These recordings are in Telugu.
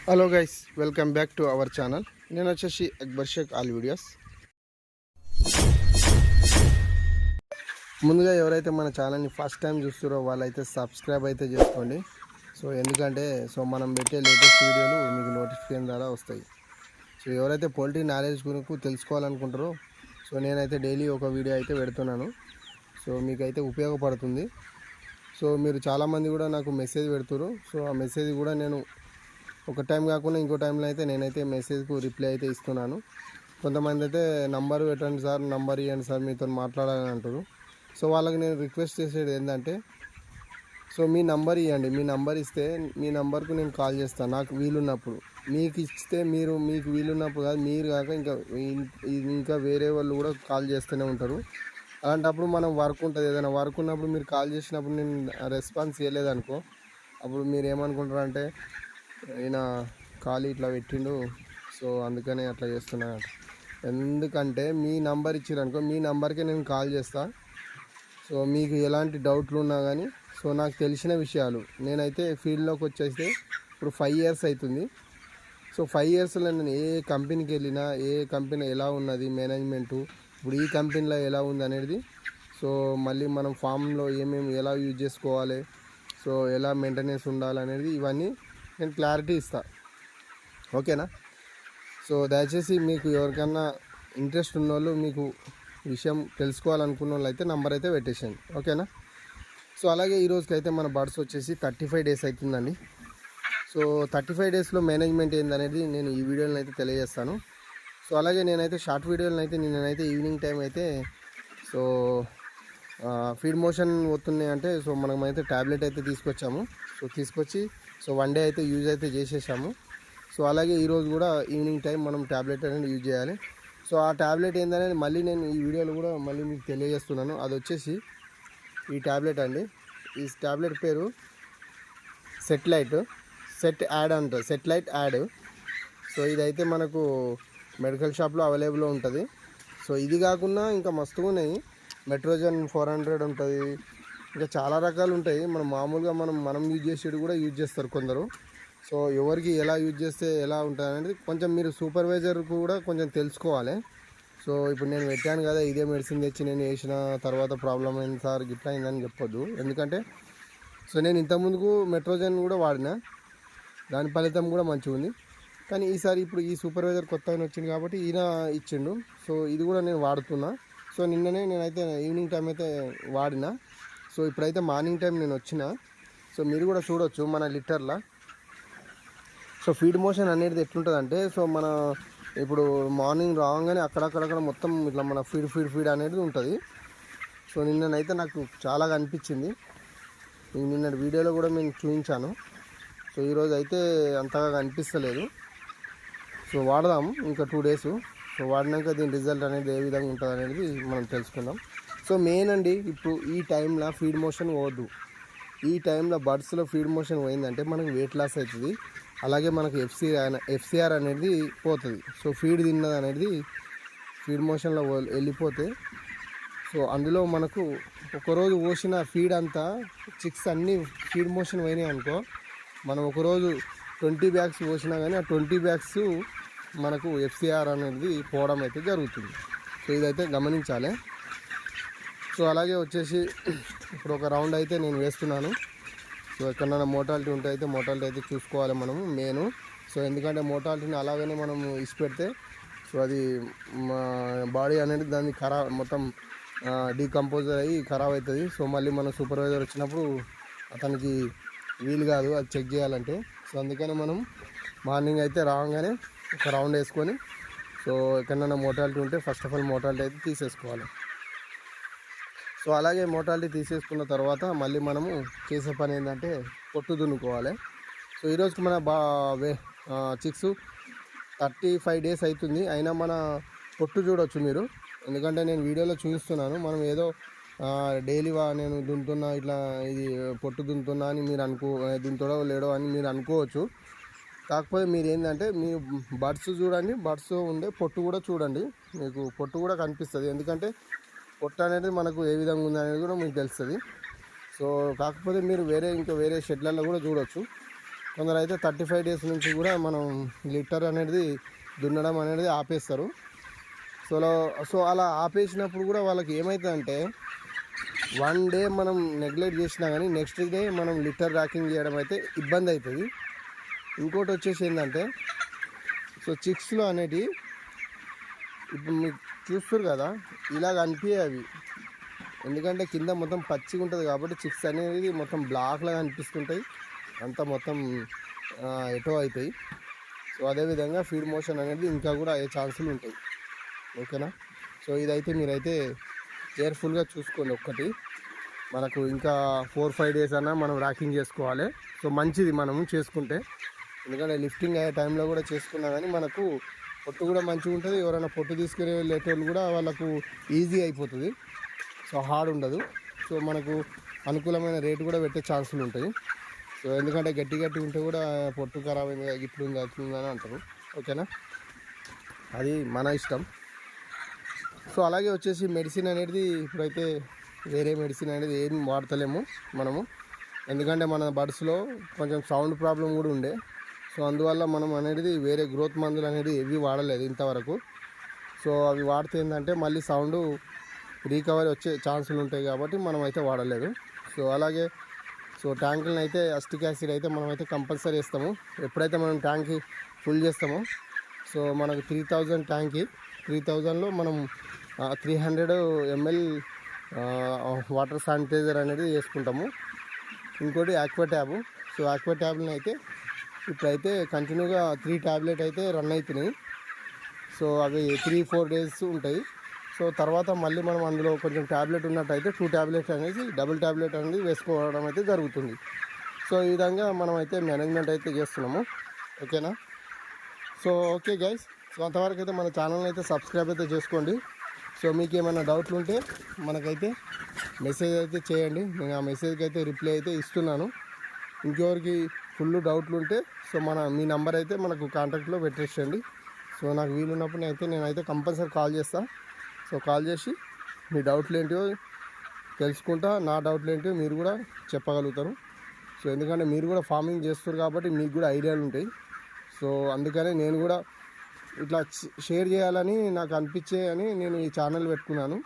Hello guys, welcome back to our channel. నేను వచ్చేసి అక్బర్ షేక్ ఆల్ వీడియోస్. ముందుగా ఎవరైతే మన ఛానల్ని ఫస్ట్ టైం చూస్తారో వాళ్ళైతే సబ్స్క్రైబ్ అయితే చేసుకోండి. ఎందుకంటే మనం పెట్టే లేటెస్ట్ వీడియోలు మీకు నోటిఫికేషన్ ద్వారా వస్తాయి. ఎవరైతే పొలిటీ నాలెడ్జ్ గురించి తెలుసుకోవాలనుకుంటారో నేనైతే డైలీ ఒక వీడియో అయితే పెడుతున్నాను. మీకైతే ఉపయోగపడుతుంది. మీరు చాలామంది కూడా నాకు మెసేజ్ పెడుతున్నారు. ఆ మెసేజ్ కూడా నేను ఒక టైం కాకుండా ఇంకో టైంలో అయితే నేనైతే మెసేజ్కు రిప్లై అయితే ఇస్తున్నాను. కొంతమంది అయితే నంబర్ పెట్టండి సార్, నంబర్ ఇవ్వండి సార్, మీతో మాట్లాడాలని అంటారు. వాళ్ళకి నేను రిక్వెస్ట్ చేసేది ఏంటంటే మీ నంబర్ ఇవ్వండి. మీ నంబర్ ఇస్తే మీ నంబర్కు నేను కాల్ చేస్తాను నాకు వీలున్నప్పుడు. మీకు ఇస్తే మీకు వీలున్నప్పుడు కాదు, మీరు కాక ఇంకా వేరే వాళ్ళు కూడా కాల్ చేస్తూనే ఉంటారు. అలాంటప్పుడు మనం వర్క్ ఉంటుంది, ఏదైనా వర్క్ ఉన్నప్పుడు మీరు కాల్ చేసినప్పుడు నేను రెస్పాన్స్ ఇవ్వలేదనుకో, అప్పుడు మీరు ఏమనుకుంటారు అంటే ఈయన ఖాళీ ఇట్లా పెట్టిండు, అందుకనే అట్లా చేస్తున్నాను. ఎందుకంటే మీ నంబర్ ఇచ్చారనుకో, మీ నంబర్కే నేను కాల్ చేస్తాను. మీకు ఎలాంటి డౌట్లు ఉన్నా కానీ నాకు తెలిసిన విషయాలు నేనైతే ఫీల్డ్లోకి వచ్చేస్తే ఇప్పుడు 5 years అవుతుంది. 5 yearsలో నేను ఏ కంపెనీకి వెళ్ళినా, ఏ కంపెనీ ఎలా ఉన్నది మేనేజ్మెంటు, ఇప్పుడు ఈ కంపెనీలో ఎలా ఉంది అనేది, మళ్ళీ మనం ఫామ్లో ఏమేమి ఎలా యూజ్ చేసుకోవాలి, ఎలా మెయింటెనెన్స్ ఉండాలనేది ఇవన్నీ నేను క్లారిటీ ఇస్తాను. ఓకేనా? దయచేసి మీకు ఎవరికన్నా ఇంట్రెస్ట్ ఉన్న వాళ్ళు, మీకు విషయం తెలుసుకోవాలనుకున్న వాళ్ళు అయితే నంబర్ అయితే పెట్టేసేయండి. ఓకేనా? అలాగే ఈరోజుకైతే మన బర్డ్స్ వచ్చేసి 35 days అవుతుందండి. 35 daysలో మేనేజ్మెంట్ ఏందనేది నేను ఈ వీడియోలో అయితే తెలియజేస్తాను. అలాగే నేనైతే షార్ట్ వీడియోలను అయితే నేనైతే ఈవినింగ్ టైం అయితే ఫీడ్ మోషన్ పోతున్నాయి అంటే మనమైతే ట్యాబ్లెట్ అయితే తీసుకొచ్చాము. తీసుకొచ్చి 1 day అయితే యూజ్ అయితే చేసేసాము. అలాగే ఈరోజు కూడా ఈవినింగ్ టైం మనం ట్యాబ్లెట్ అనేది యూజ్ చేయాలి. ఆ ట్యాబ్లెట్ ఏందనేది మళ్ళీ నేను ఈ వీడియోలో కూడా మళ్ళీ మీకు తెలియజేస్తున్నాను. అది వచ్చేసి ఈ ట్యాబ్లెట్ అండి. ఈ ట్యాబ్లెట్ పేరు సెట్ యాడ్ అంటారు, సెట్లైట్ యాడ్. ఇదైతే మనకు మెడికల్ షాప్లో అవైలబుల్లో ఉంటుంది. ఇది కాకుండా ఇంకా మస్తుగా ఉన్నాయి. మెట్రోజన్ 400 ఉంటుంది, ఇంకా చాలా రకాలు ఉంటాయి. మామూలుగా మనం యూజ్ చేసేది కూడా యూజ్ చేస్తారు కొందరు. ఎవరికి ఎలా యూజ్ చేస్తే ఎలా ఉంటుంది అనేది కొంచెం మీరు సూపర్వైజర్ కూడా కొంచెం తెలుసుకోవాలి. ఇప్పుడు నేను పెట్టాను కదా, ఇదే మెడిసిన్ తెచ్చి నేను వేసిన తర్వాత ప్రాబ్లం అయింది సార్, గిట్లా అయిందని చెప్పొద్దు. ఎందుకంటే నేను ఇంతకుముందుకు మెట్రోజన్ కూడా వాడిన, దాని ఫలితం కూడా మంచిగా ఉంది. కానీ ఈసారి ఇప్పుడు ఈ సూపర్వైజర్ కొత్త ఆయన వచ్చింది కాబట్టి ఈయన ఇచ్చిండు. ఇది కూడా నేను వాడుతున్నా. నిన్ననే నేనైతే ఈవినింగ్ టైం అయితే వాడిన. ఇప్పుడైతే మార్నింగ్ టైం నేను వచ్చిన. మీరు కూడా చూడొచ్చు మన లిటర్లో. ఫీడ్ మోషన్ అనేది ఎట్లుంటుందంటే మన ఇప్పుడు మార్నింగ్ రాగానే అక్కడక్కడ మొత్తం ఇట్లా మన ఫీడ్ అనేది ఉంటుంది. నిన్ననైతే నాకు చాలా అనిపించింది. నిన్న వీడియోలో కూడా నేను చూపించాను. ఈరోజు అయితే అంతగా కనిపిస్తలేదు. వాడదాం ఇంకా 2 days. వాడినాక దీని రిజల్ట్ అనేది ఏ విధంగా ఉంటుంది అనేది మనం తెలుసుకుందాం. మెయిన్ అండి, ఇప్పుడు ఈ టైంలో ఫీడ్ మోషన్ పోవద్దు. ఈ టైంలో బర్డ్స్లో ఫీడ్ మోషన్ పోయిందంటే మనకు వెయిట్ లాస్ అవుతుంది. అలాగే మనకు ఎఫ్సిఆర్ అనేది పోతుంది. ఫీడ్ తిన్నది అనేది ఫీడ్ మోషన్లో వెళ్ళిపోతే అందులో మనకు ఒకరోజు పోసిన ఫీడ్ అంతా చిక్స్ అన్నీ ఫీడ్ మోషన్ పోయినాయి అనుకో, మనం ఒకరోజు 20 bags పోసినా కానీ ఆ 20 bags మనకు ఎఫ్సిఆర్ అనేది పోవడం అయితే జరుగుతుంది. ఇదైతే గమనించాలి. అలాగే వచ్చేసి ఇప్పుడు ఒక రౌండ్ అయితే నేను వేస్తున్నాను. ఎక్కడైనా మోటాలిటీ ఉంటే అయితే మోటాలిటీ అయితే చూసుకోవాలి మనము మెయిన్. ఎందుకంటే మోటాలిటీని అలాగనే మనం ఇచ్చిపెడితే అది మా బాడీ అనేది దాన్ని మొత్తం డీకంపోజర్ అయ్యి ఖరాబ్ అవుతుంది. మళ్ళీ మన సూపర్వైజర్ వచ్చినప్పుడు అతనికి వీలు కాదు అది చెక్ చేయాలంటే. అందుకని మనం మార్నింగ్ అయితే రాగానే ఒక రౌండ్ వేసుకొని ఎక్కడైనా మోటాలిటీ ఉంటే ఫస్ట్ ఆఫ్ ఆల్ మోటాలిటీ అయితే తీసేసుకోవాలి. అలాగే మోటాలిటీ తీసేసుకున్న తర్వాత మళ్ళీ మనము చేసే పని ఏంటంటే పొట్టు దున్నుకోవాలి. ఈరోజుకి మన చిక్స్ 35 days అవుతుంది. అయినా మన పొట్టు చూడవచ్చు మీరు. ఎందుకంటే నేను వీడియోలో చూపిస్తున్నాను. మనం ఏదో డైలీ నేను దున్నుతున్నా, ఇట్లా ఇది పొట్టు దున్నుతున్నా అని మీరు దున్నుతాడో లేడో అని మీరు అనుకోవచ్చు. కాకపోతే మీరు ఏంటంటే మీరు బర్డ్స్ చూడండి, బర్డ్స్ ఉండే పొట్టు కూడా చూడండి, మీకు పొట్టు కూడా కనిపిస్తుంది. ఎందుకంటే పొట్టు అనేది మనకు ఏ విధంగా ఉంది అనేది కూడా మీకు తెలుస్తుంది. కాకపోతే మీరు వేరే షెడ్లలో కూడా చూడవచ్చు. కొందరు అయితే 35 డేస్ నుంచి కూడా మనం లిటర్ అనేది దున్నడం అనేది ఆపేస్తారు. సో అలా ఆపేసినప్పుడు కూడా వాళ్ళకి ఏమవుతుందంటే 1 డే మనం నెగ్లెక్ట్ చేసినా కానీ నెక్స్ట్ డే మనం లిటర్ ర్యాకింగ్ చేయడం అయితే ఇబ్బంది అవుతుంది. ఇంకోటి వచ్చేసి ఏంటంటే చిక్స్లో అనేటివి ఇప్పుడు మీకు చూస్తారు కదా ఇలాగ అనిపించాయి అవి, ఎందుకంటే కింద మొత్తం పచ్చిగా ఉంటుంది కాబట్టి చిక్స్ అనేది మొత్తం బ్లాక్లాగా అనిపిస్తుంటాయి, అంతా మొత్తం ఎటో అవుతాయి. సో అదేవిధంగా ఫీడ్ మోషన్ అనేది ఇంకా కూడా అయ్యే ఛాన్సులు ఉంటాయి. ఓకేనా? సో ఇదైతే మీరైతే కేర్ఫుల్గా చూసుకోండి. ఒక్కటి మనకు ఇంకా 4-5 డేస్ అన్నా మనం ర్యాకింగ్ చేసుకోవాలి. సో మంచిది మనం చేసుకుంటే, ఎందుకంటే లిఫ్టింగ్ అయ్యే టైంలో కూడా చేసుకున్నా కానీ మనకు పొట్టు కూడా మంచిగా ఉంటుంది. ఎవరైనా పొట్టు తీసుకుని వెళ్ళేటోళ్ళు కూడా వాళ్ళకు ఈజీ అయిపోతుంది. సో హార్డ్ ఉండదు. సో మనకు అనుకూలమైన రేటు కూడా పెట్టే ఛాన్సులు ఉంటాయి. సో ఎందుకంటే గట్టి ఉంటే కూడా పొట్టు ఖరాబ్ అయింది, గిట్లు ఉంది అవుతుందని అంటారు. ఓకేనా? అది మన ఇష్టం. సో అలాగే వచ్చేసి మెడిసిన్ అనేది ఇప్పుడైతే వేరే మెడిసిన్ అనేది ఏం వాడతలేము మనము, ఎందుకంటే మన బడ్స్లో కొంచెం సౌండ్ ప్రాబ్లం కూడా ఉండే. సో అందువల్ల మనం అనేది వేరే గ్రోత్ మందులు అనేది ఏవి వాడలేదు ఇంతవరకు. సో అవి వాడితే ఏంటంటే మళ్ళీ సౌండ్ రీకవరీ వచ్చే ఛాన్సులు ఉంటాయి కాబట్టి మనం అయితే వాడలేదు. సో అలాగే ట్యాంకులను అయితే అస్టిక్ యాసిడ్ అయితే మనం అయితే కంపల్సరీ వేస్తాము. ఎప్పుడైతే మనం ట్యాంక్ ఫుల్ చేస్తామో సో మనకు 3000 ట్యాంక్కి 3000లో మనం 300 ml వాటర్ శానిటైజర్ అనేది వేసుకుంటాము. ఇంకోటి ఆక్వా ట్యాబ్. సో ఆక్వా ట్యాబ్ని అయితే ఇప్పుడైతే కంటిన్యూగా 3 ట్యాబ్లెట్ అయితే రన్ అవుతున్నాయి. సో అవి 3-4 డేస్ ఉంటాయి. సో తర్వాత మళ్ళీ మనం అందులో కొంచెం ట్యాబ్లెట్ ఉన్నట్టయితే 2 ట్యాబ్లెట్ అనేది డబుల్ ట్యాబ్లెట్ అనేది వేసుకోవడం అయితే జరుగుతుంది. సో ఈ విధంగా మనం అయితే మేనేజ్మెంట్ అయితే చేస్తున్నాము. ఓకేనా? సో ఓకే గైస్, సో అంతవరకు అయితే మన ఛానల్ని అయితే సబ్స్క్రైబ్ అయితే చేసుకోండి. సో మీకు ఏమైనా డౌట్లు ఉంటే మనకైతే మెసేజ్ అయితే చేయండి. నేను ఆ మెసేజ్కి అయితే రిప్లై అయితే ఇస్తున్నాను. ఇంకెవరికి ఫుల్ డౌట్లు ఉంటే సో మీ నెంబర్ అయితే మనకు కాంటాక్ట్లో పెట్టేసేయండి. సో నాకు వీలున్నప్పుడు నేనైతే కంపల్సరీ కాల్ చేస్తాను. సో కాల్ చేసి మీ డౌట్లు ఏంటో తెలుసుకుంటా, నా డౌట్లు ఏంటో మీరు కూడా చెప్పగలుగుతారు. సో ఎందుకంటే మీరు కూడా ఫార్మింగ్ చేస్తారు కాబట్టి మీకు కూడా ఐడియాలు ఉంటాయి. సో అందుకనే నేను కూడా ఇట్లా షేర్ చేయాలని నాకు అని నేను ఈ ఛానల్ పెట్టుకున్నాను.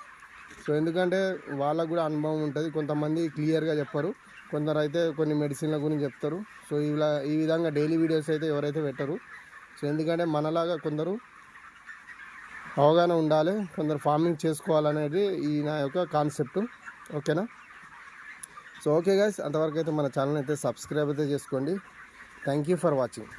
సో ఎందుకంటే వాళ్ళకు కూడా అనుభవం ఉంటుంది. కొంతమంది క్లియర్గా చెప్పరు, కొందరు అయితే కొన్ని మెడిసిన్ల గురించి చెప్తారు. సో ఈ విధంగా డైలీ వీడియోస్ అయితే ఎవరైతే పెట్టరు. సో ఎందుకంటే మనలాగా కొందరు అవగాహన ఉండాలి, కొందరు ఫార్మింగ్ చేసుకోవాలనేది ఈ నా యొక్క కాన్సెప్ట్. ఓకేనా? సో ఓకే గైస్, అంతవరకు అయితే మన ఛానల్ అయితే సబ్స్క్రైబ్ అయితే చేసుకోండి. Thank you for watching.